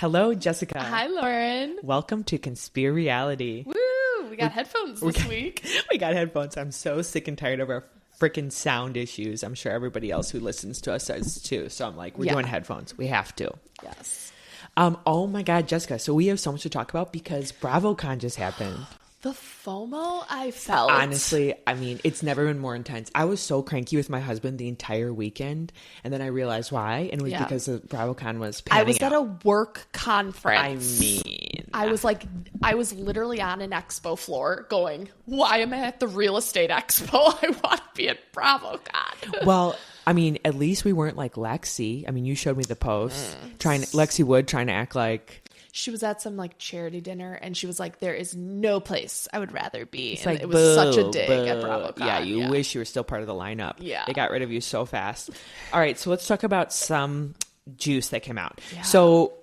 Hello, Jessica. Hi, Lauren. Welcome to Conspi-Reality. Woo! We got headphones this week. We got headphones. I'm so sick and tired of our freaking sound issues. I'm sure everybody else who listens to us does too. So I'm like, we're doing headphones. We have to. Yes. Oh my God, Jessica. So we have so much to talk about because BravoCon just happened. The FOMO I felt. Honestly, I mean, it's never been more intense. I was so cranky with my husband the entire weekend, and then I realized why, and it was because the BravoCon was panning I was at a work conference. I mean, I was literally on an expo floor going, why am I at the real estate expo? I want to be at BravoCon. Well, I mean, at least we weren't like Lexi. I mean, you showed me the post. Lexi Wood trying to act like... She was at some like charity dinner and she was like, there is no place I would rather be. It's and like, it was such a dig at BravoCon. Yeah, you wish you were still part of the lineup. Yeah. They got rid of you so fast. All right, so let's talk about some juice that came out. Yeah. So,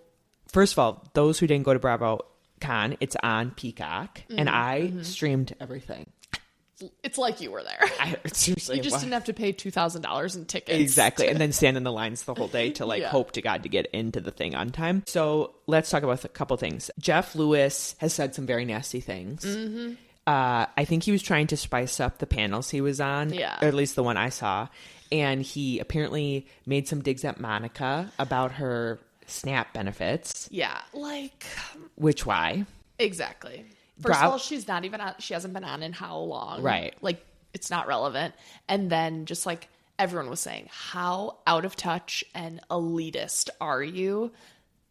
first of all, those who didn't go to BravoCon, it's on Peacock, and I streamed everything. It's like you were there. Seriously. You just didn't have to pay $2,000 in tickets. Exactly. And then stand in the lines the whole day to hope to God to get into the thing on time. So let's talk about a couple things. Jeff Lewis has said some very nasty things. Mm-hmm. I think he was trying to spice up the panels he was on, or at least the one I saw. And he apparently made some digs at Monica about her SNAP benefits. Yeah. Like. Which, why? Exactly. First of all, she's not even on, she hasn't been on in how long? Right. Like, it's not relevant. And then just like everyone was saying, how out of touch and elitist are you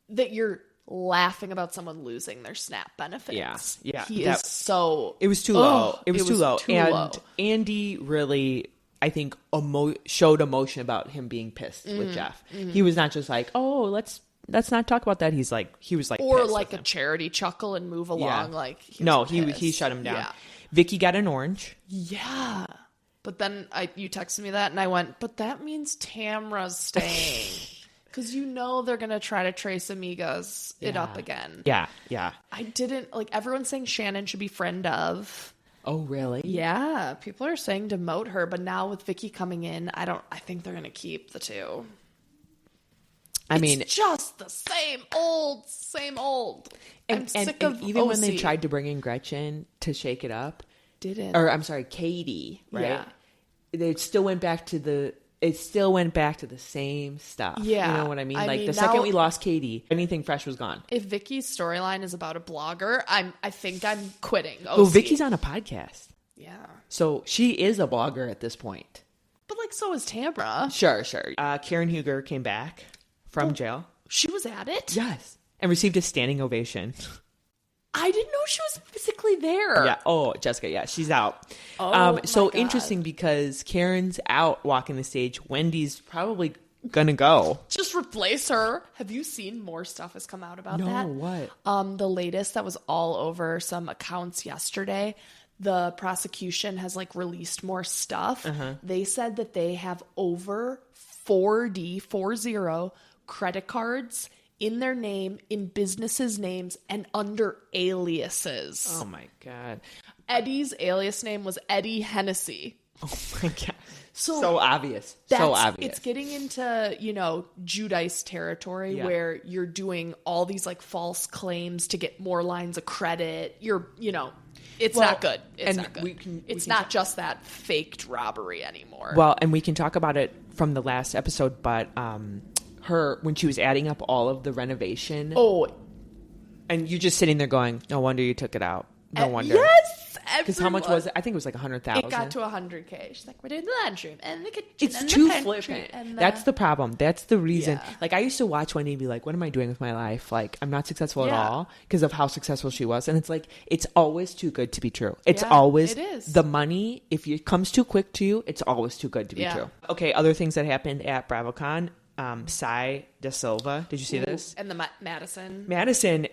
that you're laughing about someone losing their SNAP benefits? Yeah. He is so... It was too low. It was too low. Low. Andy really, I think, showed emotion about him being pissed with Jeff. He was not just like, oh, let's not talk about that. He was like, or like a charity chuckle and move along. Yeah. Like, he shut him down. Yeah. Vicky got an orange. Yeah. But then you texted me that and I went, but that means Tamra's staying. Because they're going to try to Trace Amigas it up again. Yeah. I didn't, like, everyone's saying Shannon should be friend of. Oh, really? Yeah. People are saying demote her, but now with Vicky coming in, I think they're going to keep the two. It's just the same old. I'm sick of even OC. when they tried to bring in Gretchen to shake it up, Katie, right? Yeah. It still went back to the same stuff. Yeah. You know what I mean? The now, second we lost Katie, anything fresh was gone. If Vicky's storyline is about a blogger, I think I'm quitting. OC. Well, Vicky's on a podcast. Yeah. So she is a blogger at this point. But so is Tamra. Sure. Karen Huger came back from jail. She was at it? Yes. And received a standing ovation. I didn't know she was physically there. Yeah. Oh, Jessica. Yeah, she's out. Oh, so my God. interesting because Karen's out walking the stage. Wendy's probably gonna go. Just replace her. Have you seen more stuff has come out about that? No, what? The latest that was all over some accounts yesterday. The prosecution has released more stuff. Uh-huh. They said that they have over 40 credit cards in their name, in businesses' names, and under aliases. Oh my God. Eddie's alias name was Eddie Hennessy. Oh my God. So obvious. It's getting into, Judice territory where you're doing all these false claims to get more lines of credit. It's not good. It's not good. It's not just that faked robbery anymore. Well, and we can talk about it from the last episode, but when she was adding up all of the renovation. Oh. And you're just sitting there going, no wonder you took it out. No wonder. Yes! Because how much was it? I think it was $100,000. It got to $100K. She's like, we're doing the lunchroom and the kitchen. It's and too the flippant. That's the problem. That's the reason. Yeah. I used to watch Wendy and be like, what am I doing with my life? I'm not successful at all because of how successful she was. And it's always too good to be true. It is. The money, if it comes too quick to you, it's always too good to be true. Okay, other things that happened at BravoCon. Sai Da Silva. Did you see this? And the Madison. Madison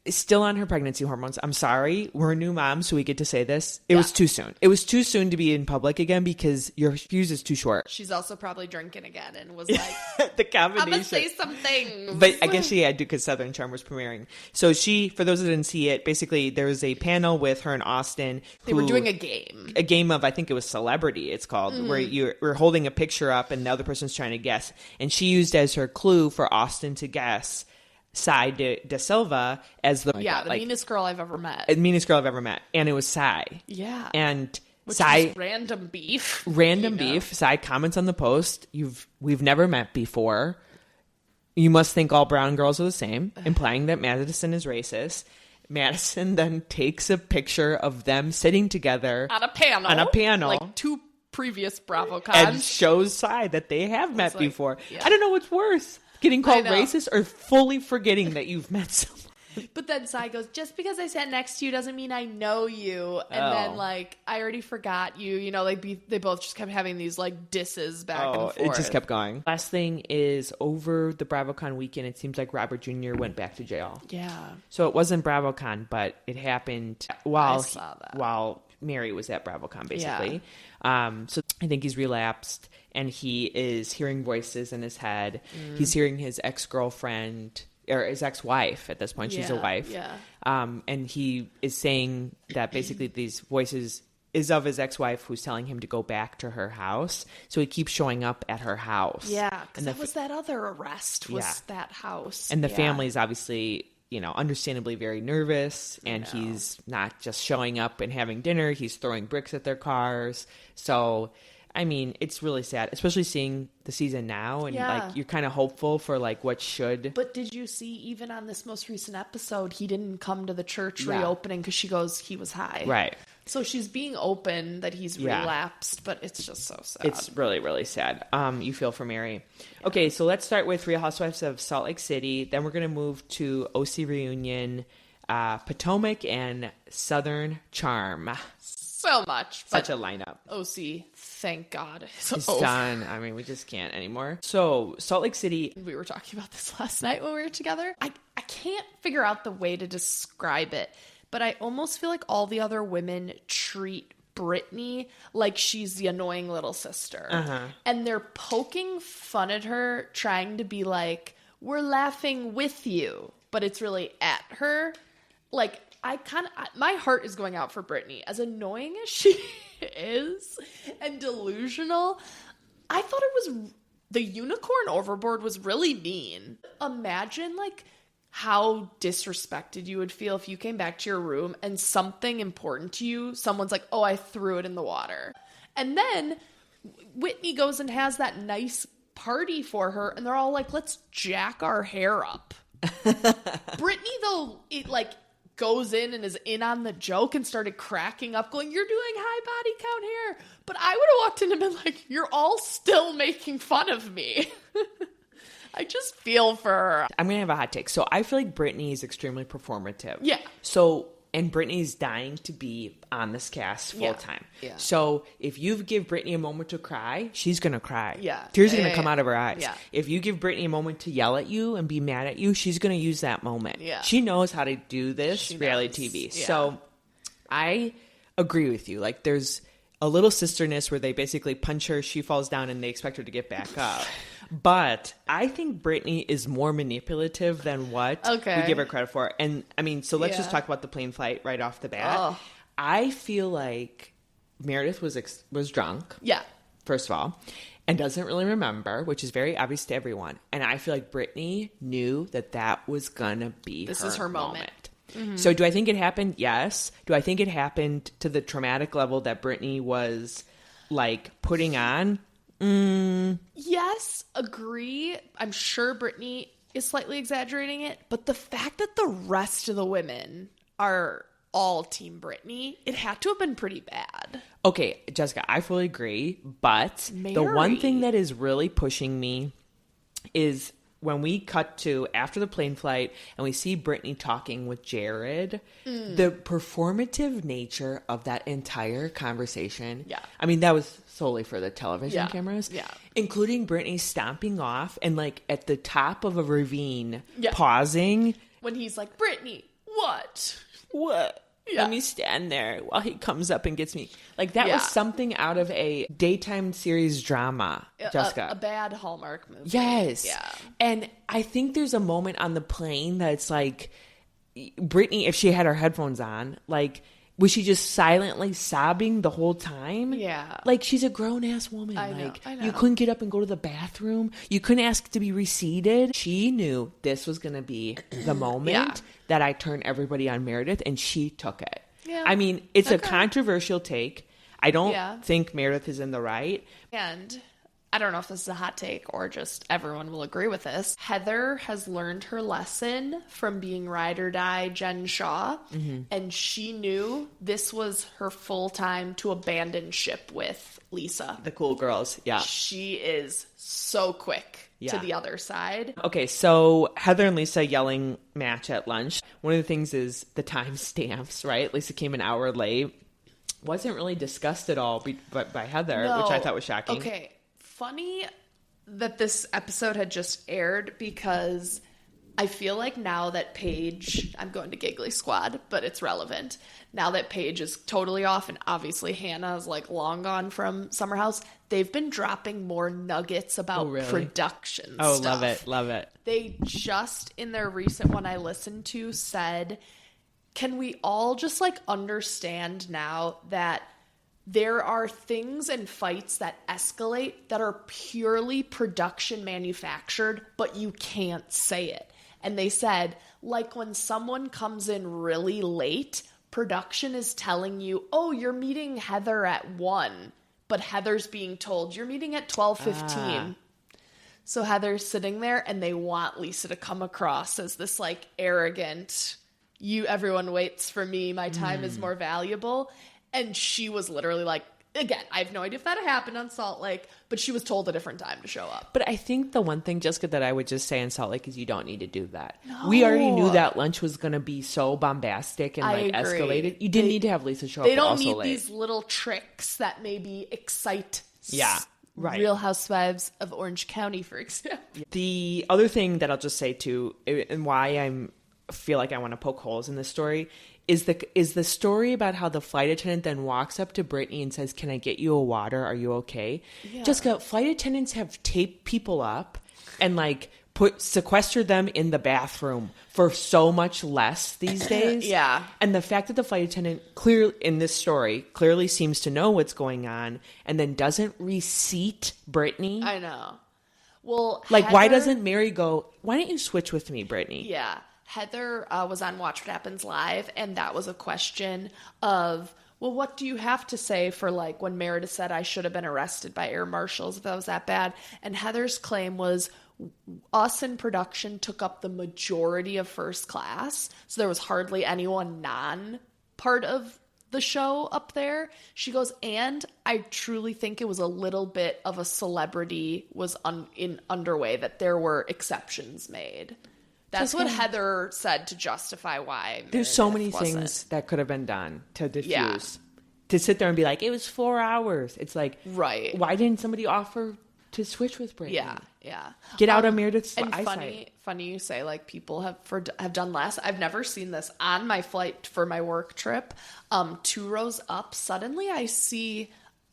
is still on her pregnancy hormones. I'm sorry. We're a new mom, so we get to say this. It was too soon. It was too soon to be in public again because your fuse is too short. She's also probably drinking again and was like, the combination. I'm going to say something. But I guess she had to because Southern Charm was premiering. So for those that didn't see it, basically there was a panel with her and Austin. They were doing a game. A game of, I think it was Celebrity, it's called, where we're holding a picture up and the other person's trying to guess. And she used as her clue for Austin to guess Sai de Silva as the meanest girl I've ever met. Meanest girl I've ever met. And it was Sai. Yeah. And which Sai, is random beef. Beef. Sai comments on the post, we've never met before. You must think all brown girls are the same, implying that Madison is racist. Madison then takes a picture of them sitting together on a panel. Like 2 previous BravoCons. And shows Sai that they have met before. Yeah. I don't know what's worse. Getting called racist or fully forgetting that you've met someone. But then Sai goes, just because I sat next to you doesn't mean I know you. And then, like, I already forgot you. You know, like, they both just kept having these, like, disses back and forth. It just kept going. Last thing is, over the BravoCon weekend, it seems like Robert Jr. went back to jail. Yeah. So it wasn't BravoCon, but it happened while Mary was at BravoCon, basically. Yeah. So I think he's relapsed. And he is hearing voices in his head. He's hearing his ex-girlfriend, or his ex-wife at this point. She's a wife. Yeah. And he is saying that basically these voices is of his ex-wife who's telling him to go back to her house. So he keeps showing up at her house. Yeah, because that was that other arrest, was that house. And the family is obviously, you know, understandably very nervous. And he's not just showing up and having dinner. He's throwing bricks at their cars. So... I mean, it's really sad, especially seeing the season now, and like you're kind of hopeful for like what should. But did you see even on this most recent episode, he didn't come to the church reopening because she goes, he was high, right? So she's being open that he's relapsed, but it's just so sad. It's really, really sad. You feel for Mary. Yeah. Okay, so let's start with Real Housewives of Salt Lake City. Then we're gonna move to OC Reunion, Potomac, and Southern Charm. So much. Such a lineup. OC, thank God. It's done. I mean, we just can't anymore. So, Salt Lake City. We were talking about this last night when we were together. I can't figure out the way to describe it, but I almost feel like all the other women treat Brittany like she's the annoying little sister. And they're poking fun at her, trying to be like, we're laughing with you, but it's really at her. Like, my heart is going out for Brittany. As annoying as she is and delusional, I thought the unicorn overboard was really mean. Imagine like how disrespected you would feel if you came back to your room and something important to you, someone's like, oh, I threw it in the water. And then Whitney goes and has that nice party for her and they're all like, let's jack our hair up. Brittany, though, it like goes in and is in on the joke and started cracking up going, you're doing high body count hair. But I would have walked in and been like, you're all still making fun of me. I just feel for her. I'm going to have a hot take. So I feel like Brittany is extremely performative. Yeah. So, and Brittany's dying to be on this cast full time. Yeah. So if you give Brittany a moment to cry, she's going to cry. Yeah. Tears are going to come out of her eyes. Yeah. If you give Brittany a moment to yell at you and be mad at you, she's going to use that moment. Yeah. She knows how to do this reality TV. Yeah. So I agree with you. Like there's a little sisterness where they basically punch her, she falls down, and they expect her to get back up. But I think Brittany is more manipulative than what we give her credit for. And I mean, so let's just talk about the plane flight right off the bat. Oh. I feel like Meredith was drunk. Yeah. First of all, and doesn't really remember, which is very obvious to everyone. And I feel like Brittany knew that was gonna be this is her moment. Mm-hmm. So do I think it happened? Yes. Do I think it happened to the traumatic level that Brittany was like putting on? Yes, agree. I'm sure Brittany is slightly exaggerating it, but the fact that the rest of the women are all Team Brittany, it had to have been pretty bad. Okay, Jessica, I fully agree, but the one thing that is really pushing me is when we cut to after the plane flight and we see Brittany talking with Jared, the performative nature of that entire conversation. Yeah. I mean, that was solely for the television cameras. Yeah. Including Brittany stomping off and like at the top of a ravine, pausing. When he's like, Brittany, what? Yeah. Let me stand there while he comes up and gets me. Like, that was something out of a daytime series drama, Jessica. A bad Hallmark movie. Yes. Yeah. And I think there's a moment on the plane that's like, Brittany, if she had her headphones on, like, Was she just silently sobbing the whole time? Yeah. Like, she's a grown-ass woman. I know. You couldn't get up and go to the bathroom. You couldn't ask to be reseated. She knew this was going to be the moment that I turn everybody on Meredith, and she took it. Yeah. I mean, it's a controversial take. I don't think Meredith is in the right. And I don't know if this is a hot take or just everyone will agree with this. Heather has learned her lesson from being ride or die Jen Shaw, and she knew this was her full time to abandon ship with Lisa. The cool girls, yeah. She is so quick to the other side. Okay, so Heather and Lisa yelling match at lunch. One of the things is the time stamps, right? Lisa came an hour late. Wasn't really discussed at all by Heather, which I thought was shocking. Okay. Funny that this episode had just aired because I feel like now that Paige, I'm going to Giggly Squad, but it's relevant. Now that Paige is totally off and obviously Hannah is like long gone from Summer House, they've been dropping more nuggets about production stuff. Love it. They just, in their recent one I listened to, said, can we all just like understand now that there are things and fights that escalate that are purely production manufactured, but you can't say it. And they said, like when someone comes in really late, production is telling you, oh, you're meeting Heather at 1, but Heather's being told you're meeting at 12:15. So Heather's sitting there and they want Lisa to come across as this like arrogant, everyone waits for me, my time is more valuable. And she was literally like, again, I have no idea if that happened on Salt Lake, but she was told a different time to show up. But I think the one thing, Jessica, that I would just say in Salt Lake is you don't need to do that. No. We already knew that lunch was going to be so bombastic and like escalated. You didn't need to have Lisa show up. They don't need these little tricks that maybe excite Real Housewives of Orange County, for example. The other thing that I'll just say too, and why I feel like I want to poke holes in this story, is the story about how the flight attendant then walks up to Brittany and says, can I get you a water? Are you okay? Yeah. Jessica, flight attendants have taped people up and like sequester them in the bathroom for so much less these days. Yeah. And the fact that the flight attendant in this story clearly seems to know what's going on and then doesn't reseat Brittany. I know. Well, like, why doesn't Mary go, why don't you switch with me, Brittany? Yeah. Heather was on Watch What Happens Live, and that was a question of, well, what do you have to say for, like, when Meredith said I should have been arrested by air marshals if that was that bad? And Heather's claim was, us in production took up the majority of first class, so there was hardly anyone non-part of the show up there. She goes, and I truly think it was a little bit of a celebrity was underway, that there were exceptions made. That's what Heather said to justify why there's so many things that could have been done to diffuse. Yeah. To sit there and be like, it was 4 hours. It's like, right. Why didn't somebody offer to switch with Brittany? Yeah. Get out of Meredith's eyesight. Funny you say, like, people have done less. I've never seen this. On my flight for my work trip, 2 rows up, suddenly I see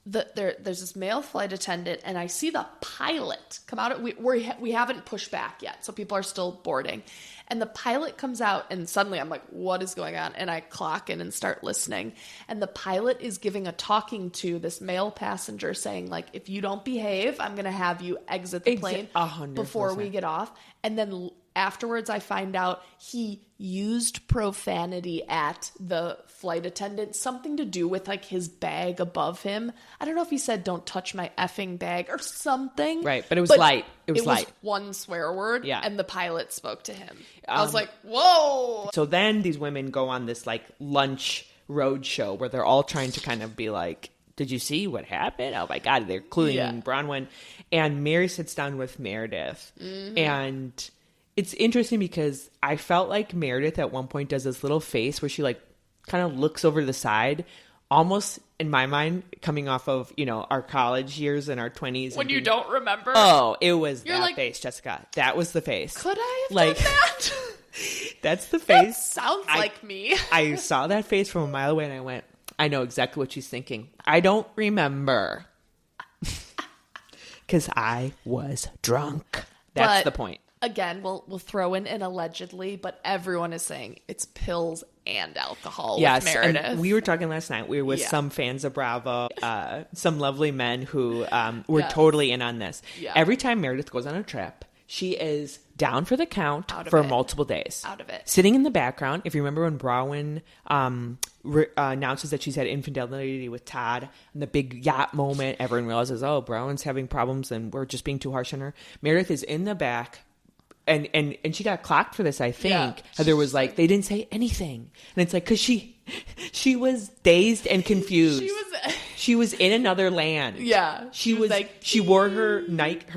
there's this male flight attendant, and I see the pilot come out. We haven't pushed back yet, so people are still boarding. And the pilot comes out, and suddenly I'm like, what is going on? And I clock in and start listening. And the pilot is giving a talking to this male passenger saying, like, if you don't behave, I'm going to have you exit the plane 100%. Before we get off. And then afterwards, I find out he used profanity at the flight attendant, something to do with like his bag above him. I don't know if he said, don't touch my effing bag or something. Right. But it was light. It was light. One swear word. Yeah. And the pilot spoke to him. I was like, whoa. So then these women go on this like lunch road show where they're all trying to kind of be like, did you see what happened? Oh my God. They're cluing Bronwyn. And Mary sits down with Meredith. Mm-hmm. And it's interesting because I felt like Meredith at one point does this little face where she like kind of looks over to the side, almost in my mind coming off of, you know, our college years and our 20s. When you don't remember? Oh, it was that face, Jessica. That was the face. Could I have done that? That's the face. That sounds like me. I saw that face from a mile away and I went, I know exactly what she's thinking. I don't remember. Because I was drunk. That's the point. again, we'll throw in an allegedly, but everyone is saying it's pills and alcohol with Meredith. And we were talking last night. We were with some fans of Bravo, some lovely men who were totally in on this. Yeah. Every time Meredith goes on a trip, she is down for the count for multiple days. Out of it. Sitting in the background. If you remember when Braun announces that she's had infidelity with Todd and the big yacht moment, everyone realizes, oh, Braun's having problems and we're just being too harsh on her. Meredith is in the back. And she got clocked for this, I think. Yeah. There was like, they didn't say anything. And it's like, because she was dazed and confused. She was in another land. Yeah. She was like, she wore her night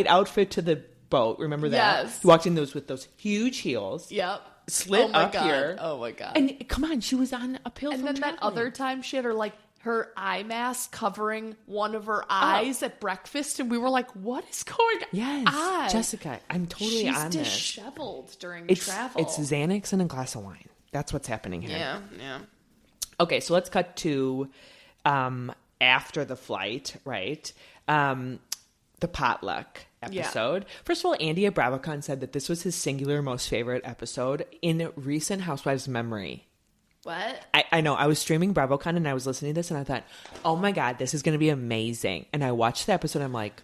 outfit to the boat. Remember that? Yes. She walked in with those huge heels. Yep. Slit up here. Oh my God. And come on, she was on a pill. And then traveling. That other time she had her eye mask covering one of her eyes at breakfast, and we were like, what is going on? Yes, Jessica, I'm totally on this. She's disheveled during travel. It's Xanax and a glass of wine. That's what's happening here. Yeah. Okay, so let's cut to after the flight, right? The potluck episode. Yeah. First of all, Andy at BravoCon said that this was his singular most favorite episode in recent Housewives memory. What? I know. I was streaming BravoCon and I was listening to this and I thought, oh my God, this is going to be amazing. And I watched the episode and I'm like,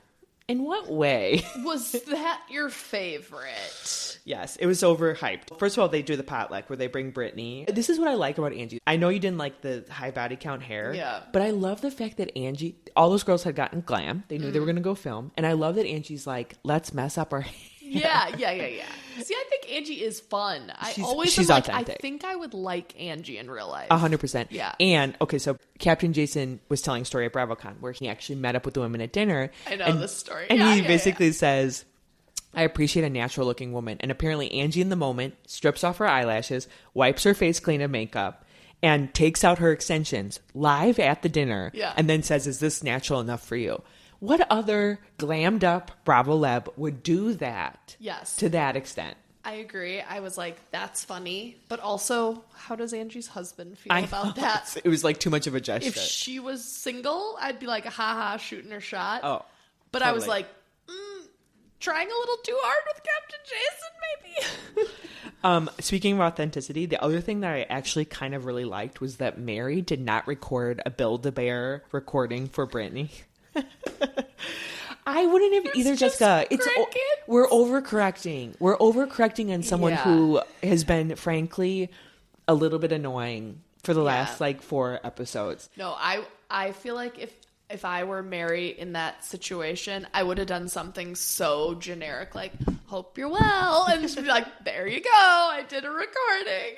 in what way? Was that your favorite? Yes, it was overhyped. First of all, they do the potluck where they bring Brittany. This is what I like about Angie. I know you didn't like the high body count hair. Yeah. But I love the fact that Angie, all those girls had gotten glam. They knew they were going to go film. And I love that Angie's like, let's mess up our hair. Yeah. See, I think Angie is fun. She's authentic. I think I would like Angie in real life. 100%. Yeah. And, okay, so Captain Jason was telling a story at BravoCon where he actually met up with the women at dinner. I know this story. And he basically says, I appreciate a natural looking woman. And apparently Angie in the moment strips off her eyelashes, wipes her face clean of makeup, and takes out her extensions live at the dinner. Yeah. And then says, is this natural enough for you? What other glammed up Bravo Leb would do that? Yes. To that extent? I agree. I was like, that's funny. But also, how does Angie's husband feel about that? It was like too much of a gesture. If she was single, I'd be like, haha, shooting her shot. Oh, but totally. I was like, trying a little too hard with Captain Jason, maybe. Speaking of authenticity, the other thing that I actually kind of really liked was that Mary did not record a Build-A-Bear recording for Brittany. I wouldn't have either, Jessica. We're overcorrecting. We're overcorrecting on someone who has been, frankly, a little bit annoying for the last 4 episodes. No, I feel like if I were Mary in that situation, I would have done something so generic, like, hope you're well, and just be like, there you go, I did a recording.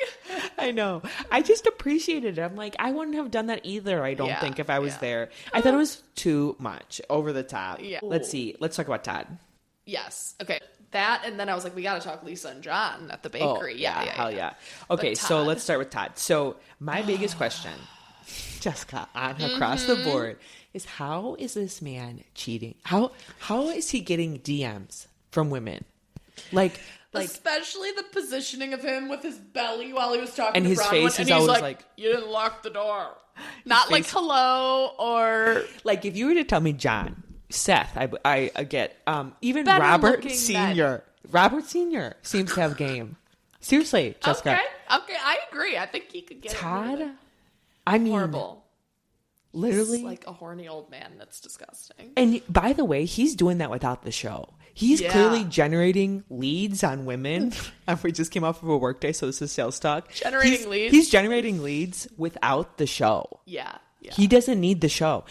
I know. I just appreciated it. I'm like, I wouldn't have done that either, I don't think, if I was there. I thought it was too much, over the top. Yeah. Let's see. Let's talk about Todd. Yes. Okay. That, and then I was like, we got to talk Lisa and John at the bakery. Oh, hell yeah. Okay, so let's start with Todd. So my biggest question, Jessica, across the board, is how is this man cheating? How is he getting DMs from women? Like especially the positioning of him with his belly while he was talking and to his Bronwyn, face is always like, you didn't lock the door. Not like hello or like if you were to tell me John, Seth, I get even better Robert Sr. Robert Sr. seems to have game. Seriously, Jessica. Okay, I agree. I think he could get Todd. It I mean, horrible. Literally, it's like a horny old man. That's disgusting. And by the way, he's doing that without the show. He's clearly generating leads on women. We just came off of a work day, so this is sales talk. Leads. He's generating leads without the show. Yeah. He doesn't need the show.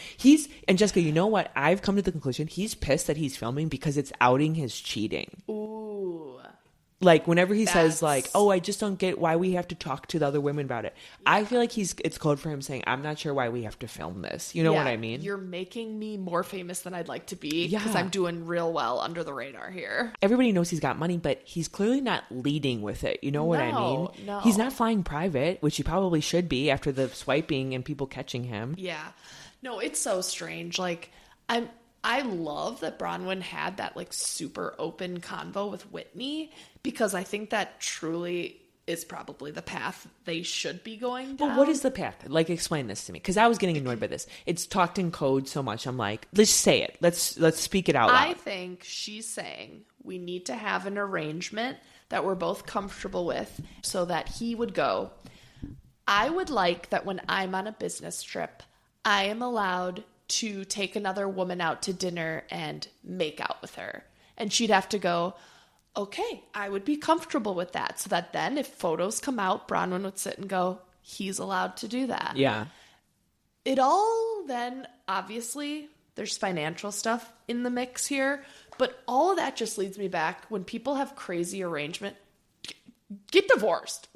And Jessica, you know what? I've come to the conclusion he's pissed that he's filming because it's outing his cheating. Ooh. Like whenever he says like, oh, I just don't get why we have to talk to the other women about it. Yeah. I feel like it's code for him saying, I'm not sure why we have to film this. You know what I mean? You're making me more famous than I'd like to be because I'm doing real well under the radar here. Everybody knows he's got money, but he's clearly not leading with it. You know what I mean? No. He's not flying private, which he probably should be after the swiping and people catching him. Yeah. No, it's so strange. Like I love that Bronwyn had that like super open convo with Whitney because I think that truly is probably the path they should be going down. Well, what is the path? Like, explain this to me, because I was getting annoyed by this. It's talked in code so much. I'm like, let's say it. Let's speak it out loud. I think she's saying we need to have an arrangement that we're both comfortable with, so that he would go, I would like that when I'm on a business trip, I am allowed to take another woman out to dinner and make out with her. And she'd have to go, okay, I would be comfortable with that. So that then if photos come out, Bronwyn would sit and go, he's allowed to do that. Yeah. It all then, obviously, there's financial stuff in the mix here. But all of that just leads me back. When people have crazy arrangement, get divorced.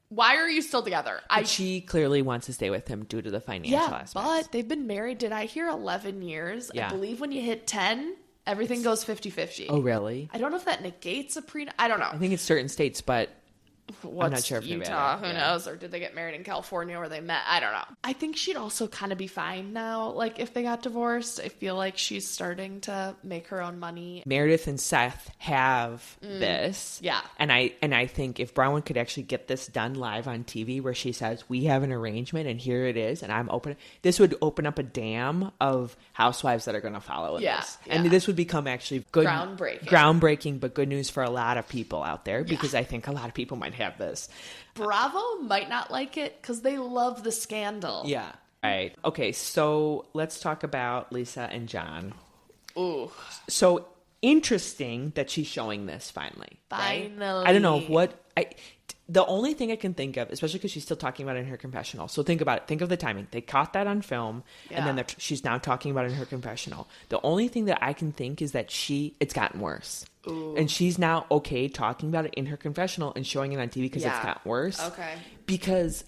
Why are you still together? She clearly wants to stay with him due to the financial aspects. But they've been married, did I hear 11 years? Yeah. I believe when you hit 10... everything goes 50-50. Oh, really? I don't know if that negates a I don't know. I think it's certain states, but I'm not sure if Utah, who knows? Or did they get married in California where they met? I don't know. I think she'd also kind of be fine now. Like, if they got divorced, I feel like she's starting to make her own money. Meredith and Seth have this. Yeah. And I think if Bronwyn could actually get this done live on TV where she says, we have an arrangement and here it is, and I'm open, this would open up a dam of housewives that are going to follow in this. Yeah. And this would become actually good. Groundbreaking, but good news for a lot of people out there, because I think a lot of people might have this. Bravo might not like it because they love the scandal. Yeah. Right. Okay, so let's talk about Lisa and John. Ooh. So interesting that she's showing this finally. Finally. Right? I don't know what... the only thing I can think of, especially because she's still talking about it in her confessional. So think about it. Think of the timing. They caught that on film, and then she's now talking about it in her confessional. The only thing that I can think is that it's gotten worse. Ooh. And she's now okay talking about it in her confessional and showing it on TV because it's gotten worse. Okay. Because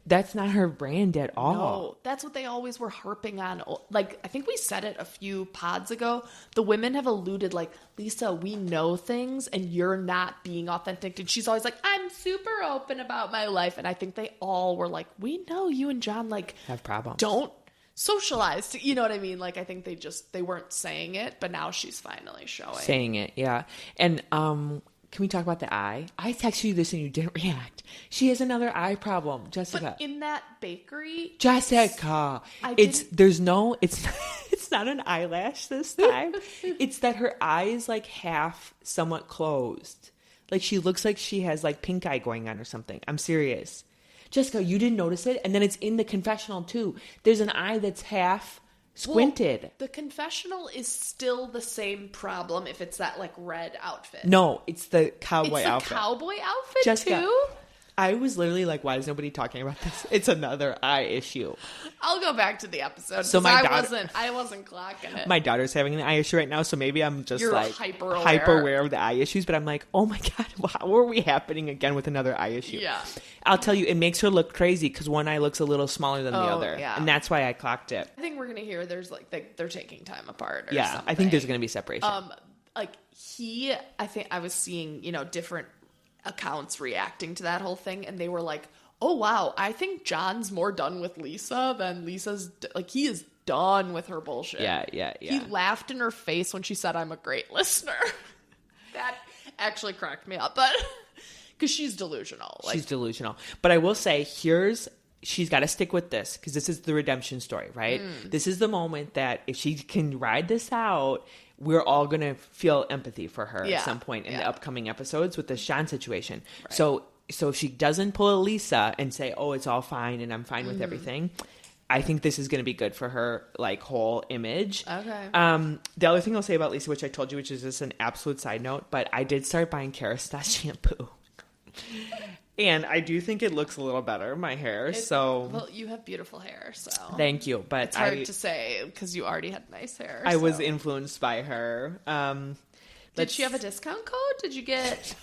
that's not her brand at all. No, that's what they always were harping on. Like, I think we said it a few pods ago. The women have alluded, like, Lisa, we know things and you're not being authentic. And she's always like, I'm super open about my life. And I think they all were like, we know you and John, like, have problems. Don't socialize. You know what I mean? Like, I think they weren't saying it, but now she's finally saying it. Yeah. And, can we talk about the eye? I texted you this and you didn't react. She has another eye problem, Jessica. But in that bakery, Jessica, it's not an eyelash this time. It's that her eye is like half somewhat closed. Like she looks like she has like pink eye going on or something. I'm serious. Jessica, you didn't notice it? And then it's in the confessional too. There's an eye that's half squinted. Well, the confessional is still the same problem if it's that like red outfit. No, it's the cowboy outfit. Cowboy outfit, Jessica, too? I was literally like, why is nobody talking about this? It's another eye issue. I'll go back to the episode. So I wasn't clocking it. My daughter's having an eye issue right now, so maybe I'm just hyper aware of the eye issues, but I'm like, oh my God, how are we happening again with another eye issue? Yeah. I'll tell you, it makes her look crazy because one eye looks a little smaller than the other. Yeah. And that's why I clocked it. I think we're going to hear there's like they're taking time apart or something. I think there's going to be separation. I think I was seeing, different accounts reacting to that whole thing, and they were like, oh wow, I think John's more done with Lisa than Lisa's, like, he is done with her bullshit. Yeah. He laughed in her face when she said, I'm a great listener. That actually cracked me up, but because she's delusional. She's delusional. But I will say, she's got to stick with this because this is the redemption story, right? This is the moment that if she can ride this out, we're all going to feel empathy for her at some point in the upcoming episodes with the Sean situation. Right. So if she doesn't pull a Lisa and say, oh, it's all fine and I'm fine with everything, I think this is going to be good for her, like, whole image. Okay. The other thing I'll say about Lisa, which I told you, which is just an absolute side note, but I did start buying Kerastase shampoo. And I do think it looks a little better, my hair, Well, you have beautiful hair, so... Thank you, but it's hard to say, because you already had nice hair. I was influenced by her. Did she have a discount code? Did you get...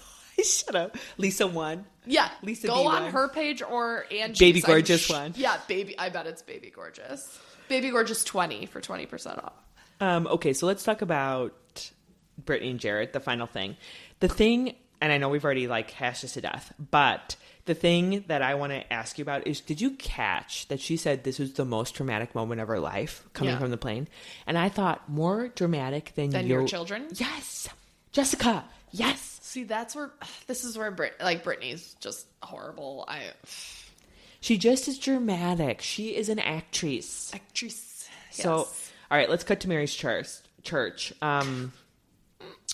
Shut up. Lisa 1. Yeah, Lisa go B1. on her page or Angie's. Baby Gorgeous 1. Yeah, I bet it's Baby Gorgeous. Baby Gorgeous 20 for 20% off. Okay, so let's talk about Brittany and Jared, the final thing. The thing... And I know we've already, like, hashed this to death, but the thing that I want to ask you about is, did you catch that she said this was the most traumatic moment of her life coming from the plane? And I thought, more dramatic than your children? Yes. Jessica, yes. See, this is where Britney's just horrible. She just is dramatic. She is an actress. Yes. So, all right, let's cut to Mary's church.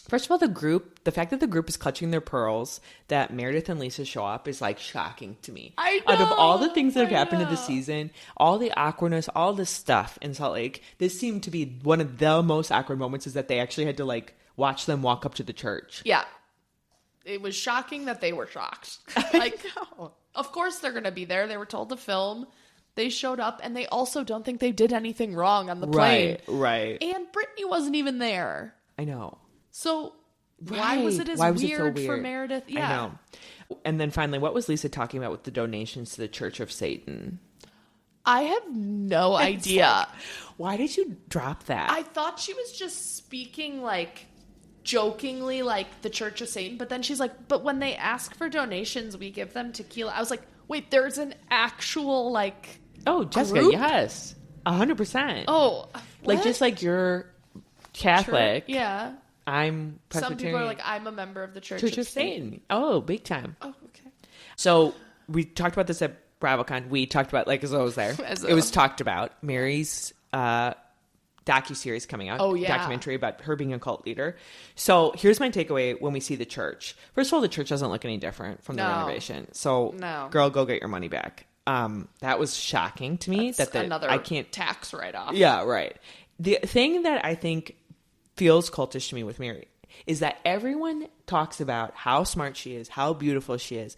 First of all, the fact that the group is clutching their pearls, that Meredith and Lisa show up is like shocking to me. I know. Out of all the things that have happened in the season, all the awkwardness, all the stuff in Salt Lake, this seemed to be one of the most awkward moments, is that they actually had to like watch them walk up to the church. Yeah. It was shocking that they were shocked. Like, of course they're going to be there. They were told to film. They showed up, and they also don't think they did anything wrong on the plane. Right. And Brittany wasn't even there. I know. So why was it so weird for Meredith? Yeah. I know. And then finally, what was Lisa talking about with the donations to the Church of Satan? I have no idea. Like, why did you drop that? I thought she was just speaking like jokingly, like the Church of Satan, but then she's like, but when they ask for donations, we give them tequila. I was like, wait, there's an actual like Jessica, group? Yes. 100%. Oh, what? Like, just like you're Catholic. Yeah. I'm Presbyterian. Some people are like, I'm a member of the Church of Satan. Oh, big time. Oh, okay. So we talked about this at BravoCon. We talked about, like, as I was there, it was talked about Mary's docuseries coming out. Oh, yeah. Documentary about her being a cult leader. So here's my takeaway when we see the church. First of all, the church doesn't look any different from the renovation. So, girl, go get your money back. That was shocking to me. That's another tax write-off. Yeah, right. The thing that I think feels cultish to me with Mary is that everyone talks about how smart she is, how beautiful she is.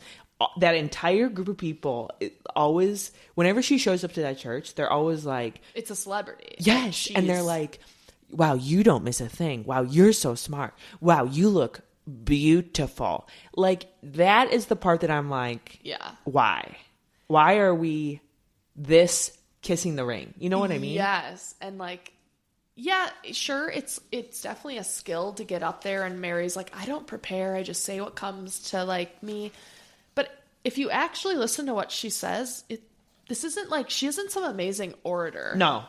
That entire group of people always, whenever she shows up to that church, they're always like, it's a celebrity. Yes. And they're like, wow, you don't miss a thing. Wow, you're so smart. Wow, you look beautiful. Like, that is the part that I'm like, yeah. Why? Why are we this kissing the ring? You know what I mean? Yes. And like, yeah, sure, it's definitely a skill to get up there, and Mary's like, I don't prepare, I just say what comes to like me. But if you actually listen to what she says, this isn't like, she isn't some amazing orator. No.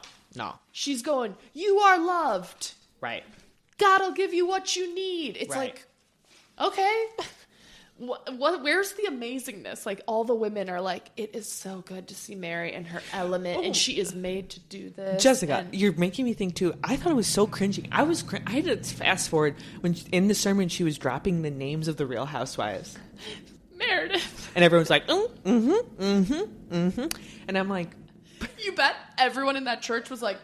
She's going, you are loved. Right. God will give you what you need. It's right. Like, okay. What? Where's the amazingness? Like, all the women are like, it is so good to see Mary in her element, and she is made to do this. Jessica, you're making me think too. I thought it was so cringy. I had to fast forward when in the sermon she was dropping the names of the Real Housewives. Meredith. And everyone's like, and I'm like, you bet everyone in that church was like,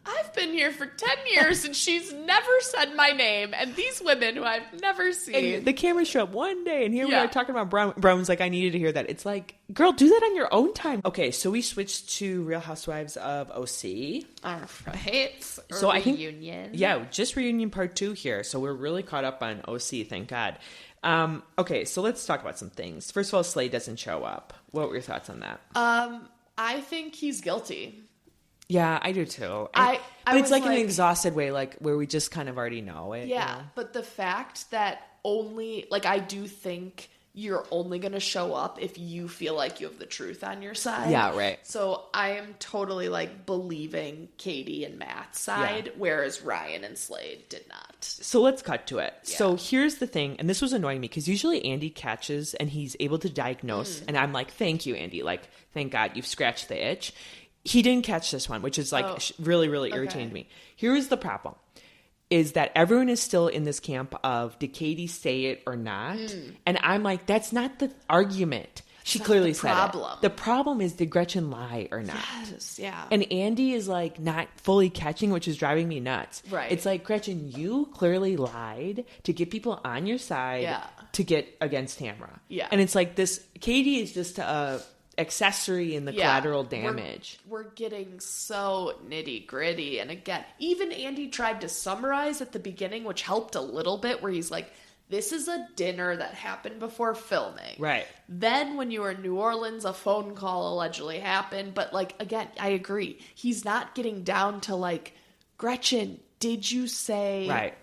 I've been here for 10 years and she's never said my name. And these women who I've never seen. And the cameras show up one day and here we are talking about Brown. Brown's like, I needed to hear that. It's like, girl, do that on your own time. Okay, so we switched to Real Housewives of OC. All right. So I think, reunion. Yeah, just reunion part 2 here. So we're really caught up on OC, thank God. Okay, so let's talk about some things. First of all, Slade doesn't show up. What were your thoughts on that? I think he's guilty. Yeah, I do too. But it's like in an exhausted way, like where we just kind of already know it. Yeah, you know? But the fact that I do think you're only going to show up if you feel like you have the truth on your side. Yeah, right. So I am totally like believing Katie and Matt's side, whereas Ryan and Slade did not. So let's cut to it. Yeah. So here's the thing, and this was annoying me because usually Andy catches and he's able to diagnose, and I'm like, thank you, Andy. Like, thank God you've scratched the itch. He didn't catch this one, which is like really, really irritating me. Here is the problem. Is that everyone is still in this camp of, did Katie say it or not? And I'm like, that's not the argument. She clearly said it. The problem is, did Gretchen lie or not? Yes, yeah. And Andy is like not fully catching, which is driving me nuts. Right. It's like, Gretchen, you clearly lied to get people on your side to get against Tamra. Yeah. And it's like this, Katie is just a accessory in the collateral damage. We're getting so nitty gritty. And again, even Andy tried to summarize at the beginning, which helped a little bit, where he's like, this is a dinner that happened before filming. Right. Then when you were in New Orleans, a phone call allegedly happened. But like, again, I agree. He's not getting down to like, Gretchen, did you say... Right.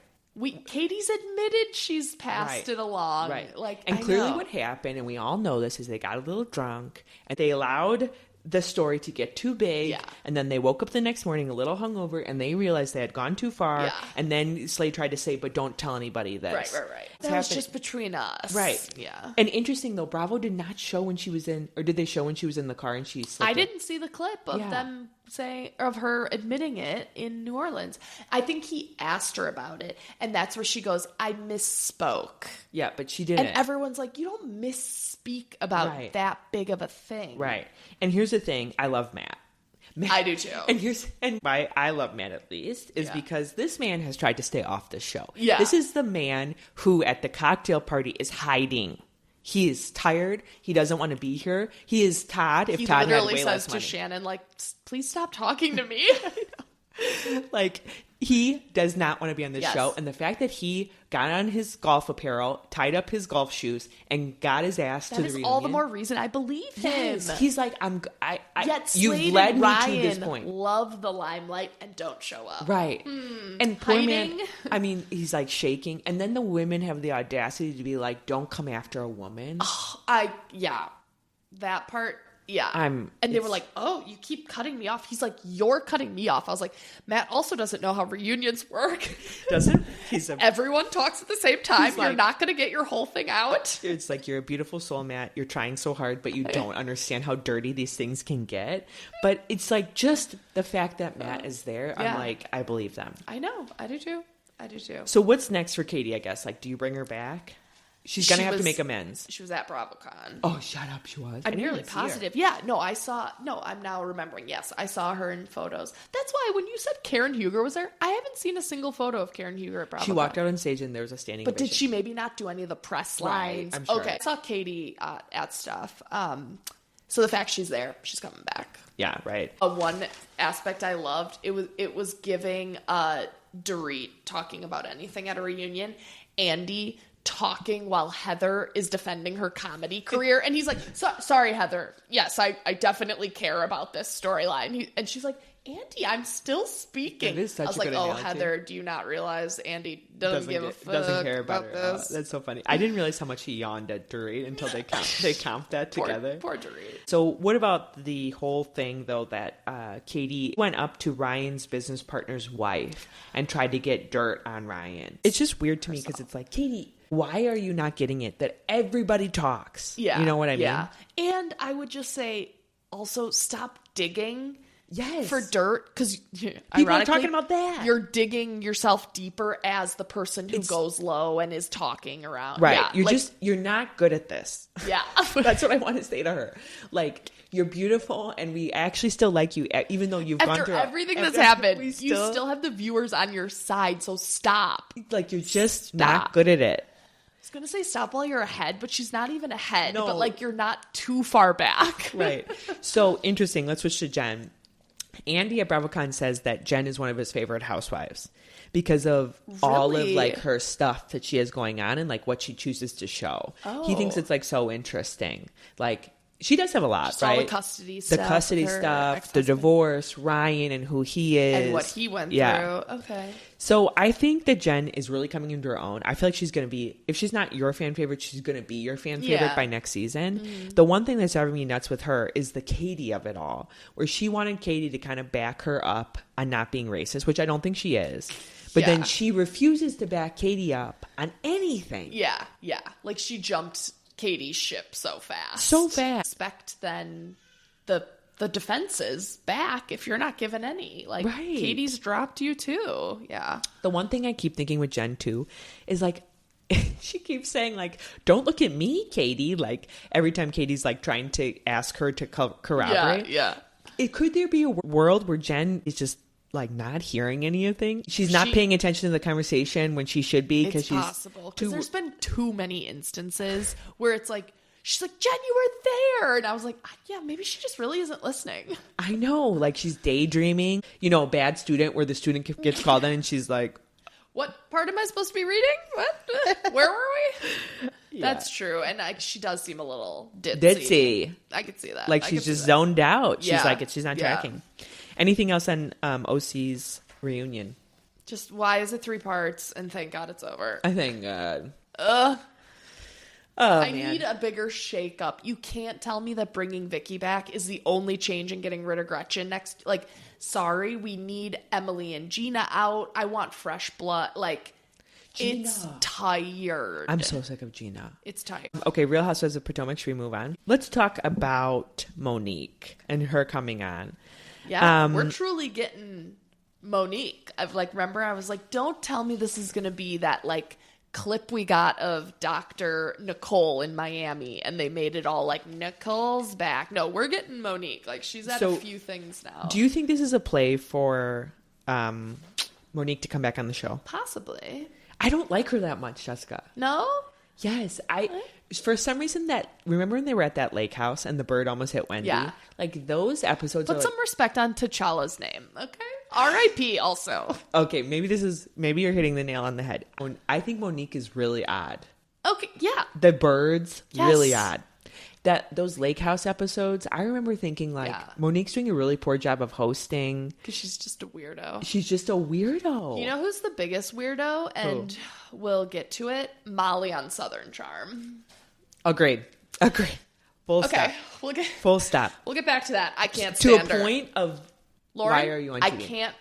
Katie's admitted she's passed it along. Right. Like, and clearly what happened, and we all know this, is they got a little drunk and they allowed the story to get too big, and then they woke up the next morning a little hungover, and they realized they had gone too far, and then Slade tried to say, but don't tell anybody this. Right. That was just between us. Right. Yeah. And interesting, though, Bravo did not show when she was in, or did they show when she was in the car and she slipped I didn't see the clip of them of her admitting it in New Orleans. I think he asked her about it, and that's where she goes, I misspoke. Yeah, but she didn't. And everyone's like, you don't misspeak about that big of a thing. Right. And here's the thing, I love Matt. I do too. And why I love Matt at least is because this man has tried to stay off the show. Yeah. This is the man who at the cocktail party is hiding. He is tired. He doesn't want to be here. He is Todd. If Todd had way less money. He literally says to Shannon, like, please stop talking to me. Like, he does not want to be on this show. And the fact that he got on his golf apparel, tied up his golf shoes, and got his ass to the reunion. That is all the more reason I believe him. He's like, Yet you've led me to this point. Love the limelight and don't show up. Right. And poor man, I mean, he's like shaking. And then the women have the audacity to be like, don't come after a woman. That part. Yeah. And they were like, oh, you keep cutting me off. He's like, you're cutting me off. I was like, Matt also doesn't know how reunions work. Doesn't? Everyone talks at the same time. You're not going to get your whole thing out. It's like, you're a beautiful soul, Matt. You're trying so hard, but you don't understand how dirty these things can get. But it's like, just the fact that Matt is there, I'm like, I believe them. I know. I do too. So what's next for Katie, I guess? Like, do you bring her back? She's going to have to make amends. She was at BravoCon. Oh, shut up. She was. I'm nearly positive. Yeah. No, I'm now remembering. Yes, I saw her in photos. That's why when you said Karen Huger was there, I haven't seen a single photo of Karen Huger at BravoCon. She walked out on stage and there was a standing ovation. But did she maybe not do any of the press lines? I'm sure. Okay. I saw Katie at stuff. So the fact she's there, she's coming back. Yeah, right. One aspect I loved, it was giving Dorit talking about anything at a reunion. Andy talking while Heather is defending her comedy career. And he's like, sorry, Heather. Yes, I definitely care about this storyline. And she's like, Andy, I'm still speaking. That is such I was a like, good oh, analogy. Heather, do you not realize Andy doesn't give a fuck doesn't care about this? That's so funny. I didn't realize how much he yawned at Dorit until they comped that together. Poor Dorit. So what about the whole thing, though, that Katie went up to Ryan's business partner's wife and tried to get dirt on Ryan? It's just weird to me because it's like, Katie, why are you not getting it that everybody talks? Yeah. You know what I mean? Yeah. And I would just say, also, stop digging. Yes. For dirt, because people are talking about that. You're digging yourself deeper as the person who goes low and is talking around. Right. Yeah, you're not good at this. Yeah. That's what I want to say to her. Like, you're beautiful and we actually still like you, even though you've gone through everything that's happened. You still have the viewers on your side, so stop. Like, you're just not good at it. I was gonna say stop while you're ahead, but she's not even ahead. No. But like, you're not too far back. Right. So interesting. Let's switch to Jen. Andy at BravoCon says that Jen is one of his favorite housewives because of all of like her stuff that she has going on and like what she chooses to show. Oh. He thinks it's like so interesting. Like, she does have a lot, right? All the custody stuff, the divorce, Ryan and who he is. And what he went through. Okay. So I think that Jen is really coming into her own. I feel like she's going to be, if she's not your fan favorite, she's going to be your fan favorite by next season. The one thing that's driving me nuts with her is the Katie of it all, where she wanted Katie to kind of back her up on not being racist, which I don't think she is. But then she refuses to back Katie up on anything. Yeah, yeah. Like, she jumped Katie's ship so fast. Expect then the defenses back if you're not given any. Like, Katie's dropped you too. Yeah. The one thing I keep thinking with Jen too is like, she keeps saying like, don't look at me, Katie. Like, every time Katie's like trying to ask her to corroborate. Yeah. Could there be a world where Jen is just like not hearing anything? She's not paying attention to the conversation when she should be, because she's possible. Because there's been too many instances where it's like, she's like, Jen, you were there. And I was like, yeah, maybe she just really isn't listening. I know. Like, she's daydreaming. You know, a bad student where the student gets called in and she's like, what part am I supposed to be reading? What? Where were we? Yeah. That's true. And she does seem a little ditzy. I could see that. Like, she's just zoned out. She's like, she's not tracking. Anything else on OC's reunion? Just, why is it 3 parts? And thank God it's over. I thank God. I need a bigger shakeup. You can't tell me that bringing Vicky back is the only change in getting rid of Gretchen next. Like, sorry, we need Emily and Gina out. I want fresh blood. Like, Gina. It's tired. I'm so sick of Gina. It's tired. Okay, Real Housewives of Potomac, should we move on? Let's talk about Monique and her coming on. Yeah, we're truly getting Monique. Remember, I was like, don't tell me this is going to be that, like, clip we got of Dr. Nicole in Miami and they made it all like Nicole's back. No, we're getting Monique. Like, she's at a few things now. Do you think this is a play for Monique to come back on the show? Possibly. I don't like her that much, Jessica. No? Yes. For some reason remember when they were at that lake house and the bird almost hit Wendy? Yeah. Like, those episodes Put some respect on T'Challa's name, okay? R.I.P. also. Okay, maybe you're hitting the nail on the head. I think Monique is really odd. Okay, yeah. The birds, really odd. Those lake house episodes, I remember thinking Monique's doing a really poor job of hosting. Because she's just a weirdo. She's just a weirdo. You know who's the biggest weirdo? And we'll get to it. Molly on Southern Charm. Agreed. Full stop. Full stop. We'll get back to that. I can't stand her. To a point of... Lauren, why are you on TV? I can't.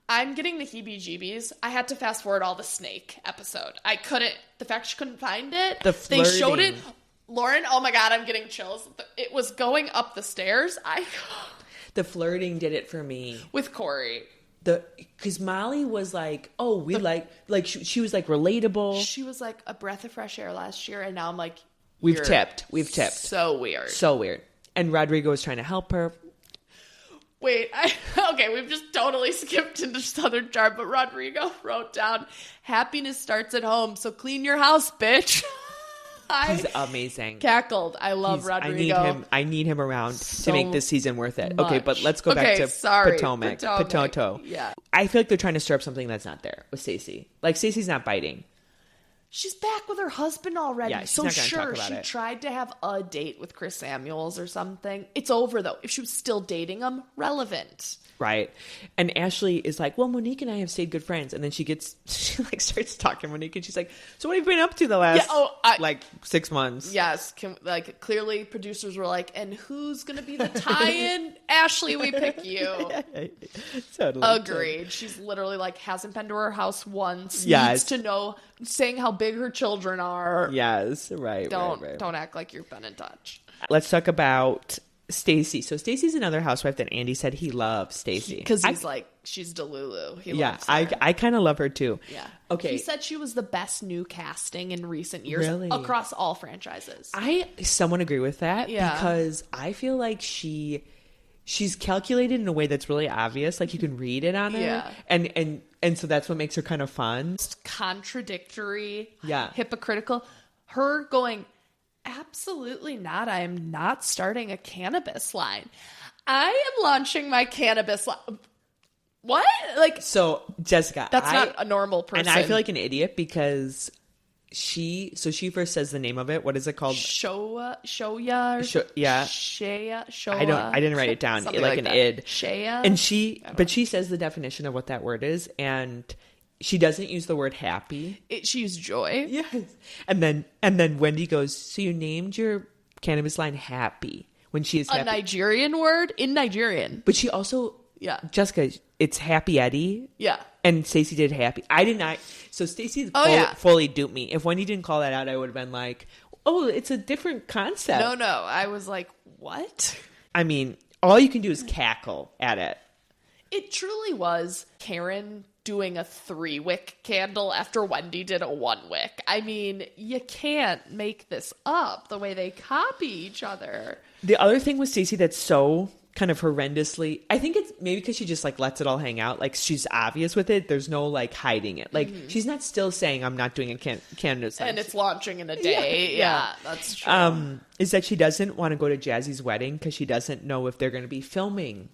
I'm getting the heebie-jeebies. I had to fast forward all the snake episode. I couldn't. The fact she couldn't find it. The flirting. They showed it. Lauren, oh my God, I'm getting chills. It was going up the stairs. The flirting did it for me. With Corey. Because Molly was like, she was like relatable. She was like a breath of fresh air last year. And now I'm like, We've tipped. So weird. So weird. And Rodrigo was trying to help her. Wait, we've just totally skipped into Southern Charm, but Rodrigo wrote down, happiness starts at home, so clean your house, bitch. He's amazing. Cackled. I love Rodrigo. I need him around to make this season worth it. Much. Okay, but let's go back to Potomac. Pototo. Yeah. I feel like they're trying to stir up something that's not there with Stacey. Like, Stacey's not biting. She's back with her husband already. Yeah, so sure, she tried to have a date with Chris Samuels or something. It's over, though. If she was still dating him, relevant. Right. And Ashley is like, well, Monique and I have stayed good friends. And then she starts talking to Monique and she's like, so what have you been up to the last 6 months? Yes. Clearly producers were like, and who's going to be the tie-in? Ashley, we pick you. Totally. Agreed. She's literally like, hasn't been to her house once. Needs to know, saying how big her children are. Yes. Right. Don't act like you've been in touch. Let's talk about Stacey. So Stacey's another housewife that Andy said he loves Stacey. Because he's like, she's Delulu. He loves her. I kind of love her too. Yeah. Okay. He said she was the best new casting in recent years across all franchises. I somewhat agree with that. Yeah. Because I feel like she's calculated in a way that's really obvious. Like, you can read it on her. Yeah. And so that's what makes her kind of fun. It's contradictory. Yeah. Hypocritical. Her going, absolutely not. I am not starting a cannabis line. I am launching my cannabis line. What? Like, so Jessica, that's not a normal person. And I feel like an idiot because she first says the name of it. What is it called? Shoya. Yeah. Shoya. I didn't write it down. Like an that. id. Shaya. And she says the definition of what that word is, and she doesn't use the word happy. She used joy. Yes. And then Wendy goes, so you named your cannabis line Happy when she is happy. A Nigerian word in Nigerian. But she also, Jessica, it's Happy Eddie. Yeah. And Stacey did Happy. I did not. So Stacey fully duped me. If Wendy didn't call that out, I would have been like, oh, it's a different concept. No. I was like, what? I mean, all you can do is cackle at it. It truly was Karen doing a 3-wick candle after Wendy did a 1-wick. I mean, you can't make this up the way they copy each other. The other thing with Stacey that's so kind of horrendously, I think it's maybe because she just like lets it all hang out. Like, she's obvious with it. There's no like hiding it. Like, she's not still saying I'm not doing a cannabis line. And it's launching in a day. Yeah, that's true. Is that she doesn't want to go to Jazzy's wedding because she doesn't know if they're going to be filming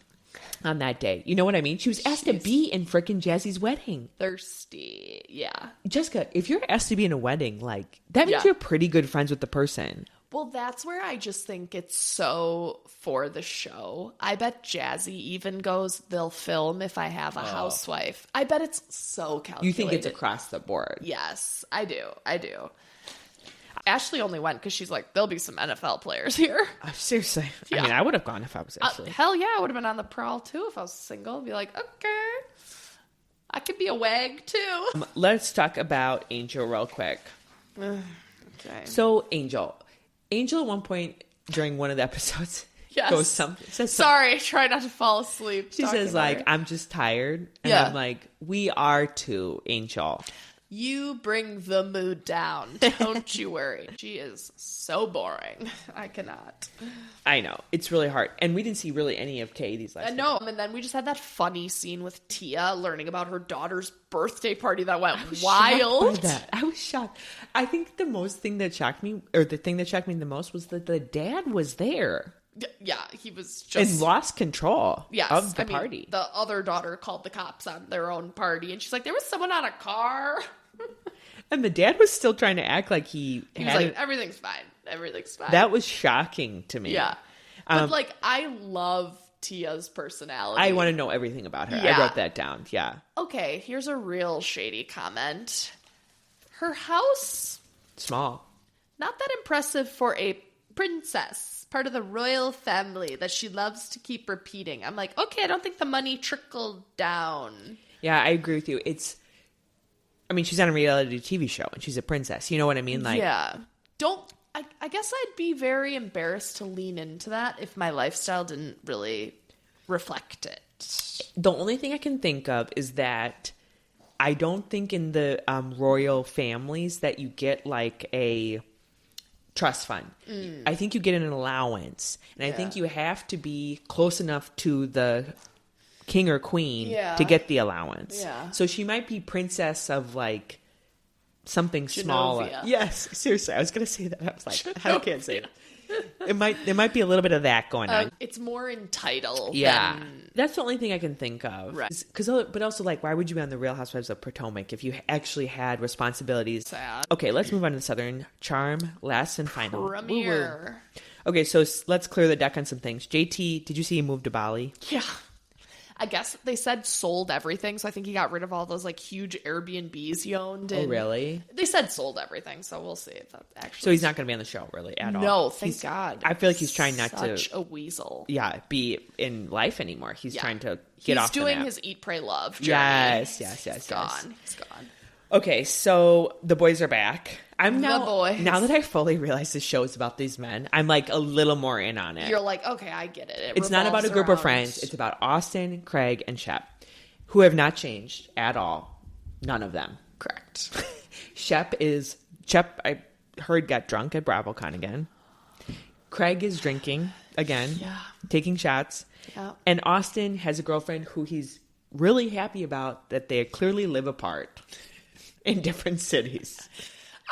on that day. You know what I mean? She was asked to be in frickin' Jazzy's wedding. Thirsty. Yeah. Jessica, if you're asked to be in a wedding, like, that means you're pretty good friends with the person. Well, that's where I just think it's so for the show. I bet Jazzy even goes, they'll film if I have a housewife. I bet it's so calculated. You think it's across the board? Yes, I do. Ashley only went because she's like, there'll be some NFL players here. Seriously. Yeah. I mean, I would have gone if I was Ashley. Hell yeah, I would have been on the prowl too if I was single. Be like, okay, I could be a wag too. Let's talk about Angel real quick. Okay. So Angel at one point during one of the episodes goes says sorry, try not to fall asleep. She says like, I'm just tired. And I'm like, we are too, Angel. You bring the mood down. Don't you worry. She is so boring. I cannot. I know. It's really hard. And we didn't see really any of Kay these last No, and then we just had that funny scene with Tia learning about her daughter's birthday party that went wild. I was shocked. I think the thing that shocked me the most was that the dad was there. Yeah, he was just... And lost control of the party. The other daughter called the cops on their own party, and she's like, there was someone on a car. And the dad was still trying to act like he was like, everything's fine. Everything's fine. That was shocking to me. Yeah. But, like, I love Tia's personality. I want to know everything about her. Yeah. I wrote that down. Yeah. Okay, here's a real shady comment. Her house... Small. Not that impressive for a princess. Part of the royal family that she loves to keep repeating. I'm like, okay, I don't think the money trickled down. Yeah, I agree with you. She's on a reality TV show and she's a princess. You know what I mean? Like, yeah. I guess I'd be very embarrassed to lean into that if my lifestyle didn't really reflect it. The only thing I can think of is that I don't think in the royal families that you get like a trust fund. I think you get an allowance, and I think you have to be close enough to the king or queen to get the allowance. Yeah. So she might be princess of like something small. Yes, seriously, I was gonna say that. I was like, I can't say it. There might be a little bit of that going on. It's more entitled. Yeah, that's the only thing I can think of. Right. But also, like, why would you be on the Real Housewives of Potomac if you actually had responsibilities? Sad. Okay, let's move on to the Southern Charm. Last and final premiere. Okay, so let's clear the deck on some things. JT, did you see he moved to Bali? Yeah. I guess they said sold everything, so I think he got rid of all those like huge Airbnbs he owned. Oh, really? They said sold everything, so we'll see if that actually. So he's not going to be on the show, really, at all. No, thank God. I feel like he's trying not to. Such a weasel. Yeah, be in life anymore. He's trying to get off. He's doing his eat, pray, love journey. Yes. He's gone. Okay, so the boys are back. Now that I fully realize the show is about these men, I'm like a little more in on it. You're like, okay, I get it. It's not about a group of friends. It's about Austin, Craig, and Shep, who have not changed at all. None of them. Correct. Shep, I heard, got drunk at BravoCon again. Craig is drinking again, taking shots. Yeah. And Austin has a girlfriend who he's really happy about, that they clearly live apart in different cities.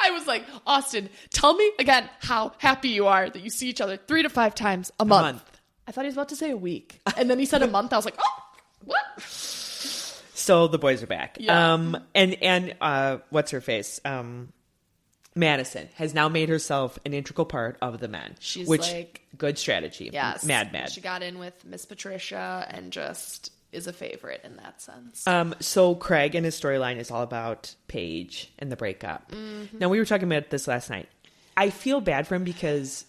I was like, Austin, tell me again how happy you are that you see each other 3 to 5 times a month. I thought he was about to say a week. And then he said a month. I was like, oh, what? So the boys are back. Yeah. And what's her face? Madison has now made herself an integral part of the men. She's like... Good strategy. Yes. Mad. She got in with Miss Patricia and just... is a favorite in that sense. So Craig and his storyline is all about Paige and the breakup. Mm-hmm. Now, we were talking about this last night. I feel bad for him because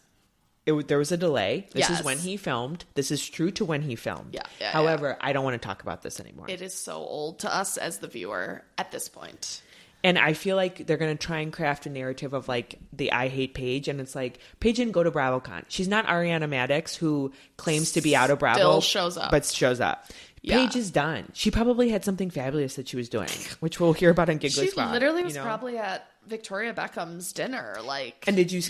there was a delay. This is when he filmed. This is true to when he filmed. Yeah. However, I don't want to talk about this anymore. It is so old to us as the viewer at this point. And I feel like they're going to try and craft a narrative of like the I hate Paige. And it's like, Paige didn't go to BravoCon. She's not Ariana Madix, who claims to be out of Bravo. Still shows up. But shows up. Yeah. Paige is done. She probably had something fabulous that she was doing, which we'll hear about on Giggly Squad. She literally was probably at Victoria Beckham's dinner. Like, and did you?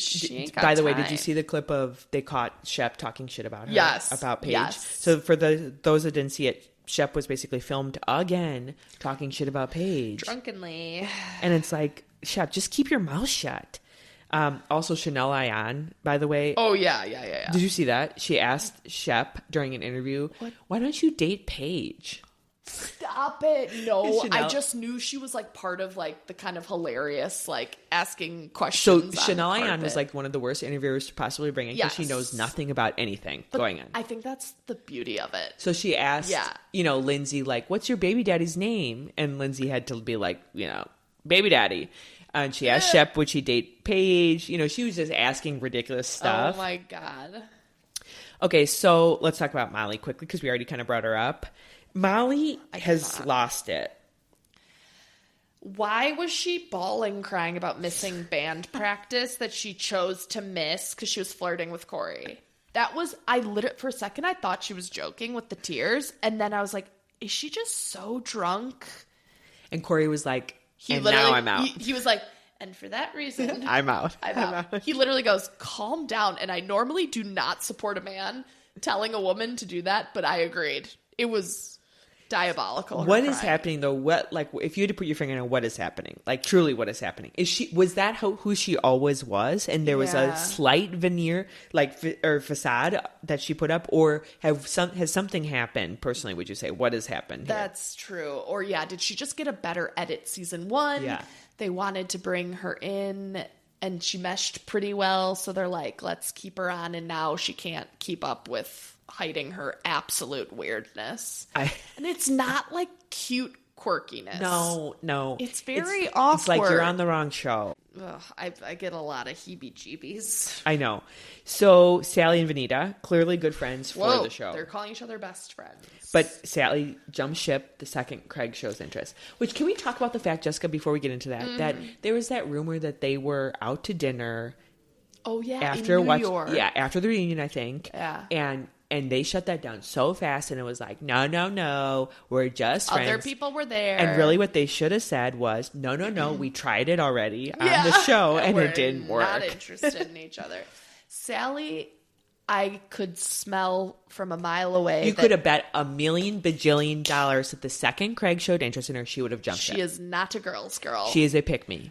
By the way, did you see the clip of they caught Shep talking shit about her? Yes, about Paige. Yes. So for those that didn't see it, Shep was basically filmed again talking shit about Paige drunkenly, and it's like, Shep, just keep your mouth shut. Also, Chanel Ayan, by the way. Oh, yeah. Did you see that? She asked Shep during an interview, why don't you date Paige? Stop it. No, I just knew she was like part of like the kind of hilarious, like asking questions. So Chanel Ayan was like one of the worst interviewers to possibly bring in because she knows nothing about anything going on. I think that's the beauty of it. So she asked, Lindsay, like, what's your baby daddy's name? And Lindsay had to be like, baby daddy. And she asked Shep, would she date Paige? You know, she was just asking ridiculous stuff. Oh, my God. Okay, so let's talk about Molly quickly because we already kind of brought her up. Molly has lost it. Why was she bawling, crying about missing band practice that she chose to miss because she was flirting with Corey? That was, for a second, I thought she was joking with the tears. And then I was like, is she just so drunk? And Corey was like, now I'm out. He was like, and for that reason, I'm out. I'm out. He literally goes, calm down. And I normally do not support a man telling a woman to do that, but I agreed. It was diabolical. What is happening though? What, like, if you had to put your finger on what is happening, like truly what is happening? Was that who she always was? And there was a slight veneer, or facade that she put up, or has something happened personally? Would you say what has happened here? That's true. Or did she just get a better edit season 1? Yeah. They wanted to bring her in and she meshed pretty well. So they're like, let's keep her on. And now she can't keep up with hiding her absolute weirdness. And it's not like cute quirkiness. No. It's very awkward. It's like you're on the wrong show. Ugh, I get a lot of heebie-jeebies. I know. So Sally and Venita, clearly good friends for the show. They're calling each other best friends. But Sally jumps ship the second Craig shows interest. Which, can we talk about the fact, Jessica, before we get into that, that there was that rumor that they were out to dinner. Oh, yeah, after in New York. Yeah, after the reunion, I think. Yeah. And they shut that down so fast, and it was like, no, we're just friends. Other people were there. And really what they should have said was, no, we tried it already on the show, and it didn't work. We're not interested in each other. Sally, I could smell from a mile away. You could have bet $1 million bajillion that the second Craig showed interest in her, she would have jumped She is not a girl's girl. She is a pick-me.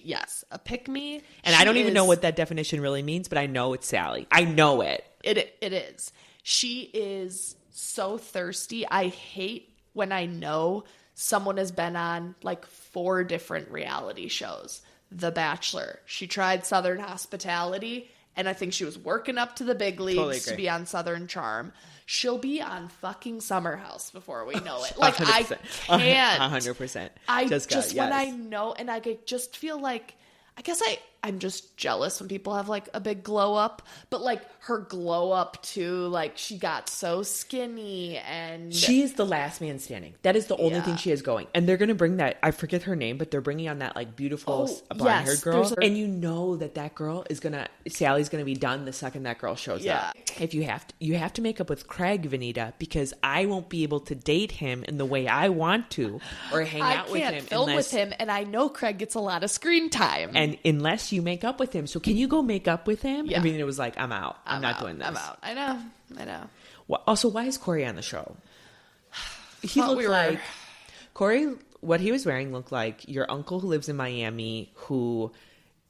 Yes, a pick-me. And I don't even know what that definition really means, but I know it's Sally. I know it. It is. She is so thirsty. I hate when I know someone has been on like 4 different reality shows. The Bachelor. She tried Southern Hospitality, and I think she was working up to the big leagues to be on Southern Charm. She'll be on fucking Summer House before we know it. Like, 100%. I can't. 100%. When I know, and I just feel like, I guess I'm just jealous when people have like a big glow up, but like her glow up too, like she got so skinny and she is the last man standing. That is the only thing she is going. And they're going to bring that, I forget her name, but they're bringing on that like beautiful blonde haired girl. And you know that girl is Sally's going to be done the second that girl shows up. If you have to make up with Craig, Venita, because I won't be able to date him in the way I want to or hang out with him. I can't film with him, and I know Craig gets a lot of screen time. And unless you make up with him. So can you go make up with him? Yeah. I mean, it was like, I'm out. I'm not doing this. I'm out. I know. Well, also, why is Corey on the show? He looked like Corey. What he was wearing looked like your uncle who lives in Miami, who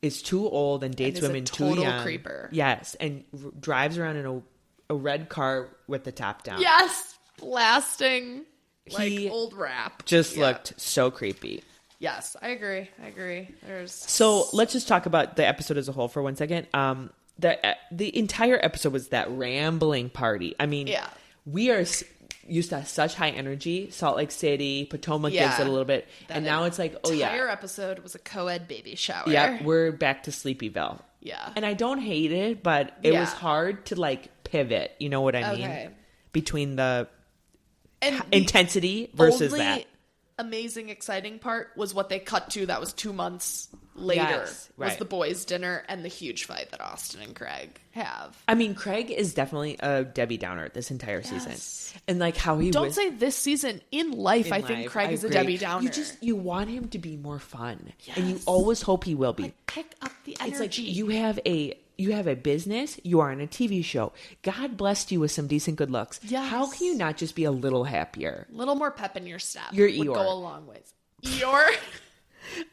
is too old and dates women too young. Total creeper. Yes, and drives around in a red car with the top down. Yes, blasting like old rap. Just looked so creepy. Yes, I agree. So let's just talk about the episode as a whole for 1 second. The entire episode was that rambling party. I mean, we are used to such high energy. Salt Lake City, Potomac gives it a little bit. And now it's like, the entire episode was a co-ed baby shower. Yeah, we're back to Sleepyville. Yeah. And I don't hate it, but it was hard to like pivot. You know what I mean? Between the intensity versus that. Amazing, exciting part was what they cut to that was 2 months later was the boys' dinner and the huge fight that Austin and Craig have. I mean, Craig is definitely a Debbie Downer this entire season. And like how he Don't say this season. In life, I think Craig is a Debbie Downer. You want him to be more fun. Yes. And you always hope he will be. Like, pick up the energy. It's like you have a business, you are on a TV show. God blessed you with some decent good looks. Yes. How can you not just be a little happier? A little more pep in your step. Your Eeyore. Would go a long ways. Eeyore.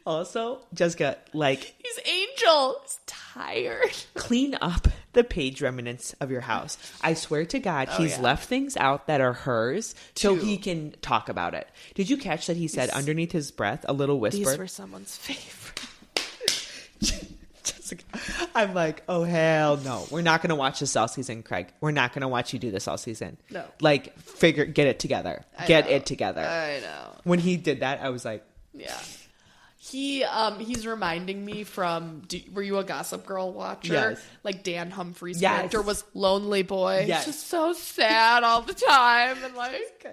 Also, Jessica, like... He's Angel. He's tired. Clean up the Paige remnants of your house. I swear to God, he's left things out that are hers so he can talk about it. Did you catch that he said underneath his breath, a little whisper? These were someone's favorite. Jessica, I'm like, oh, hell no. We're not going to watch this all season, Craig. We're not going to watch you do this all season. No. Like, get it together. Get it together. I know. When he did that, I was like... Yeah. He's reminding me from, were you a Gossip Girl watcher? Yes. Like Dan Humphrey's Yes. character was Lonely Boy. Yes. Just so sad all the time. And like,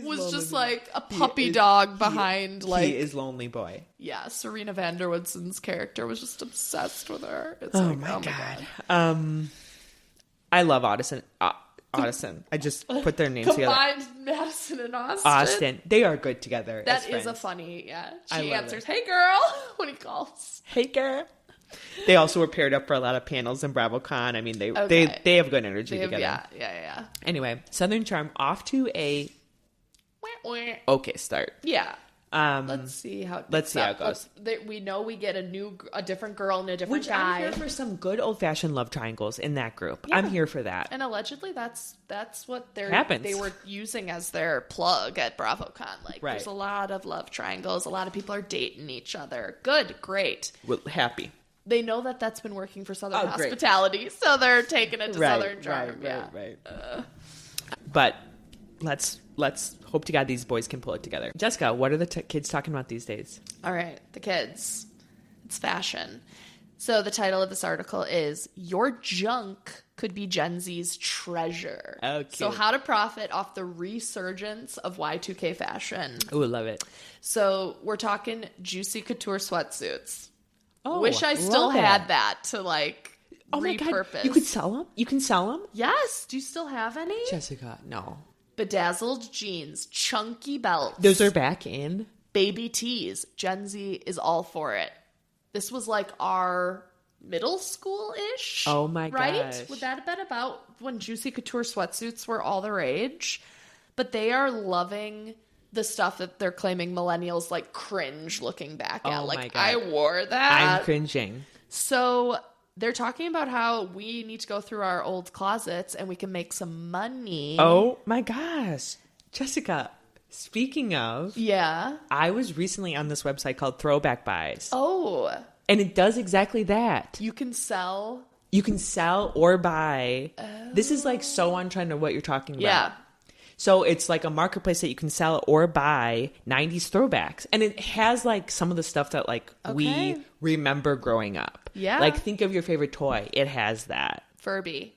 was just like a puppy dog behind like. He is Lonely Boy. Yeah, Serena van der Woodsen's character was just obsessed with her. It's Oh, like, my God. I love Addison. Addison. I just put their names together. Combined Madison and Austin. They are good together. That as is friends. a funny, yeah. I She love answers, it. "Hey girl," when he calls. Hey, girl. They also were paired up for a lot of panels in BravoCon. I mean, they have good energy together. Yeah. Anyway, Southern Charm off to a okay start. Yeah. Let's see how it goes. We know we get a different girl and a different guy. I'm here for some good old fashioned love triangles in that group. Yeah. I'm here for that. And allegedly, that's what they were using as their plug at BravoCon. Like, There's a lot of love triangles. A lot of people are dating each other. Good, great. Well, happy. They know that that's been working for Southern Hospitality, so they're taking it to Southern Charm. Right. But let's hope to God these boys can pull it together. Jessica, what are the kids talking about these days? All right, the kids. It's fashion. So the title of this article is "Your Junk Could Be Gen Z's Treasure." Okay. So how to profit off the resurgence of Y2K fashion. Ooh, love it. So we're talking juicy couture sweatsuits. Oh, wish I still had that to like repurpose. My God. You could sell them? You can sell them? Yes. Do you still have any? Jessica, no. Bedazzled jeans, chunky belts. Those are back in. Baby tees. Gen Z is all for it. This was like our middle school-ish. Oh my gosh. Right? Would that have been about when juicy couture sweatsuits were all the rage? But they are loving the stuff that they're claiming millennials like cringe looking back at. Oh like, my God. I wore that. I'm cringing. So they're talking about how we need to go through our old closets and we can make some money. Oh my gosh. Jessica, speaking of. Yeah. I was recently on this website called Throwback Buys. Oh. And it does exactly that. You can sell or buy. Oh. This is like so on trend of what you're talking about. Yeah. So it's like a marketplace that you can sell or buy 90s throwbacks. And it has like some of the stuff that like we remember growing up. Yeah. Like think of your favorite toy. It has that. Furby.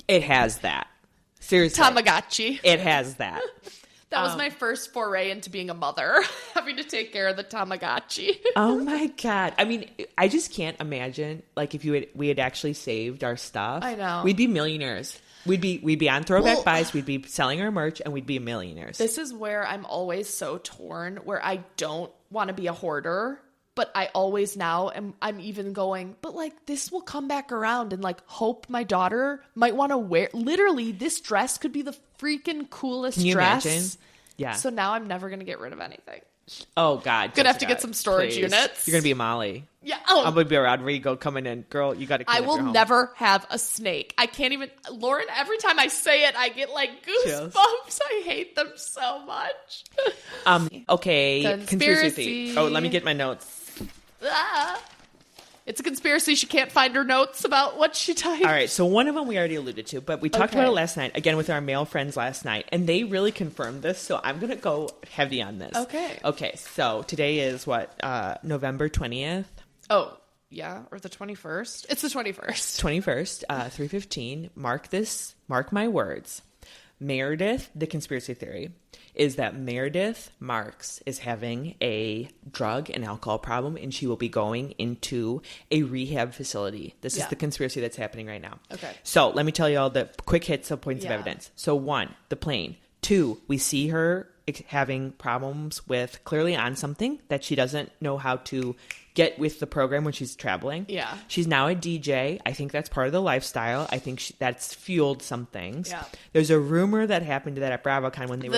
It has that. Seriously. Tamagotchi. It has that. That was my first foray into being a mother, having to take care of the Tamagotchi. Oh my God. I mean, I just can't imagine like if we had actually saved our stuff. I know. We'd be millionaires. We'd be on Throwback Buys, we'd be selling our merch, and we'd be millionaires. This is where I'm always so torn, where I don't want to be a hoarder, but I always now I'm even going, but like this will come back around and like hope my daughter might want to wear. Literally, this dress could be the freaking coolest Can you dress. imagine? Yeah. So now I'm never going to get rid of anything. Oh God. Gonna have to get some storage units. You're going to be a Molly. Yeah. Oh. I'm going to be a Rodrigo coming in. Girl, you got to I will never have a snake. I can't even. Lauren, every time I say it, I get like goosebumps. I hate them so much. Okay. Conspiracy. Oh, let me get my notes. It's a conspiracy. She can't find her notes about what she typed. All right. So one of them we already alluded to, but we talked about it last night, again, with our male friends last night, and they really confirmed this. So I'm going to go heavy on this. Okay. So today is what? November 20th? Oh, yeah. Or the 21st? It's the 21st. 21st, 3:15. Mark my words. Meredith, the conspiracy theory is that Meredith Marks is having a drug and alcohol problem, and she will be going into a rehab facility. This is the conspiracy that's happening right now. Okay. So let me tell you all the quick hits of points of evidence. So 1, the plane. 2, we see her having problems with clearly on something that she doesn't know how to get with the program when she's traveling. Yeah. She's now a DJ. I think that's part of the lifestyle. I think that's fueled some things. Yeah. There's a rumor that happened to that at BravoCon when they were...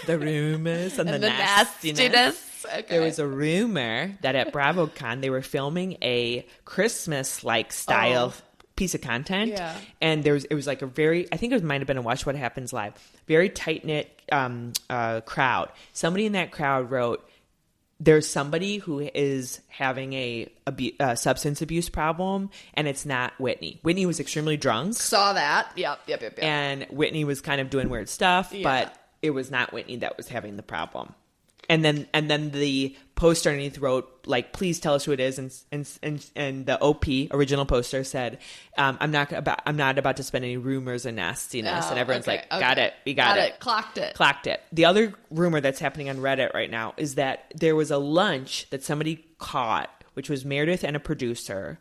The rumors and the nastiness. Okay. There was a rumor that at BravoCon they were filming a Christmas-like style piece of content. Yeah. And it was like a very... I think it might have been a Watch What Happens Live. Very tight-knit crowd. Somebody in that crowd wrote... There's somebody who is having a substance abuse problem, and it's not Whitney. Whitney was extremely drunk. Saw that. Yep. And Whitney was kind of doing weird stuff, but it was not Whitney that was having the problem. And then the poster underneath wrote, like, please tell us who it is. And the OP, original poster, said, I'm not about to spend any rumors and nastiness. And everyone's got it. We got it. Clocked it. The other rumor that's happening on Reddit right now is that there was a lunch that somebody caught, which was Meredith and a producer,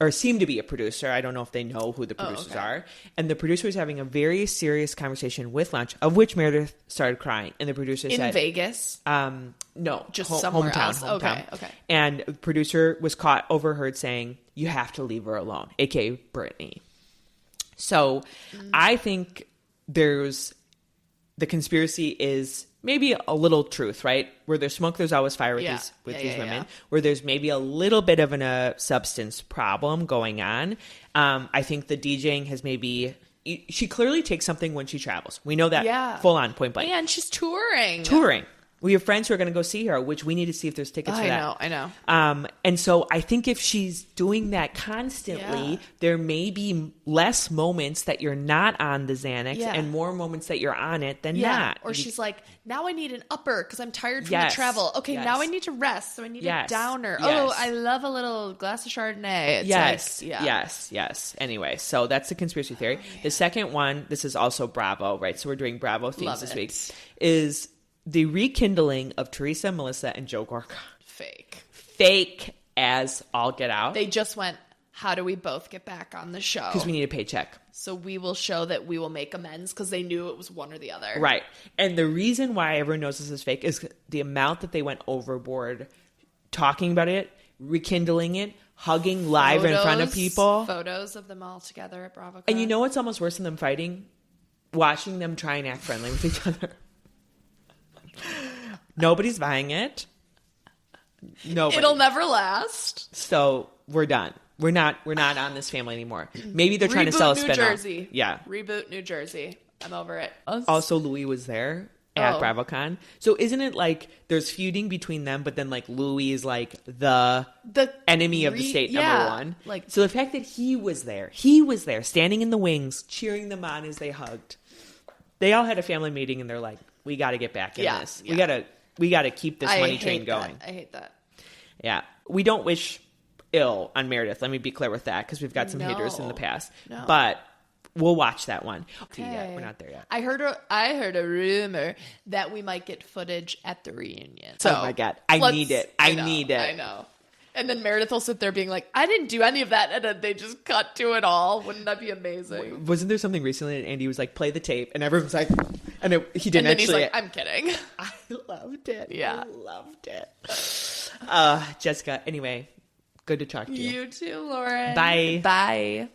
or seemed to be a producer. I don't know if they know who the producers are. And the producer was having a very serious conversation with lunch, of which Meredith started crying. And the producer said... In Vegas? No. Just somewhere else. Hometown. Okay. And the producer was overheard saying, you have to leave her alone, a.k.a. Brittany. So I think the conspiracy is... maybe a little truth, right? Where there's smoke, there's always fire with these women. Yeah. Where there's maybe a little bit of a substance problem going on. I think the DJing has maybe... she clearly takes something when she travels. We know that full on, point blank. And she's touring. We have friends who are going to go see her, which we need to see if there's tickets for that. I know. And so I think if she's doing that constantly, there may be less moments that you're not on the Xanax and more moments that you're on it than not. Or she's like, now I need an upper because I'm tired from the travel. Okay, now I need to rest, so I need a downer. Oh, I love a little glass of Chardonnay. It's yes. Anyway, so that's the conspiracy theory. The second one, this is also Bravo, right? So we're doing Bravo themes this week, is... the rekindling of Teresa, Melissa, and Joe Gorga. Fake as all get out. They just went, how do we both get back on the show? Because we need a paycheck. So we will show that we will make amends because they knew it was one or the other. Right. And the reason why everyone knows this is fake is the amount that they went overboard talking about it, rekindling it, hugging live in front of people. Photos of them all together at BravoCon. And you know what's almost worse than them fighting? Watching them try and act friendly with each other. Nobody's buying it. Nobody. It'll never last. So we're done. We're not on this family anymore. Maybe they're trying to sell a spinoff. New Jersey. Yeah. Reboot New Jersey. I'm over it. Also, Louis was there at BravoCon. So isn't it like there's feuding between them, but then like Louis is like the enemy of the state, number one. Like, so the fact that he was there standing in the wings, cheering them on as they hugged. They all had a family meeting and they're like, we got to get back in this. Yeah. We got to keep this money train going. I hate that. Yeah. We don't wish ill on Meredith. Let me be clear with that because we've got some haters in the past. No. But we'll watch that one. Okay. We're not there yet. I heard a rumor that we might get footage at the reunion. So, oh my God. I need it. I know. And then Meredith will sit there being like, I didn't do any of that. And then they just cut to it all. Wouldn't that be amazing? Wasn't there something recently that Andy was like, play the tape? And everyone was like, he didn't and then actually. He's like, I'm kidding. I loved it. Yeah. I loved it. Jessica, anyway, good to talk to you. You too, Lauren. Bye. Bye.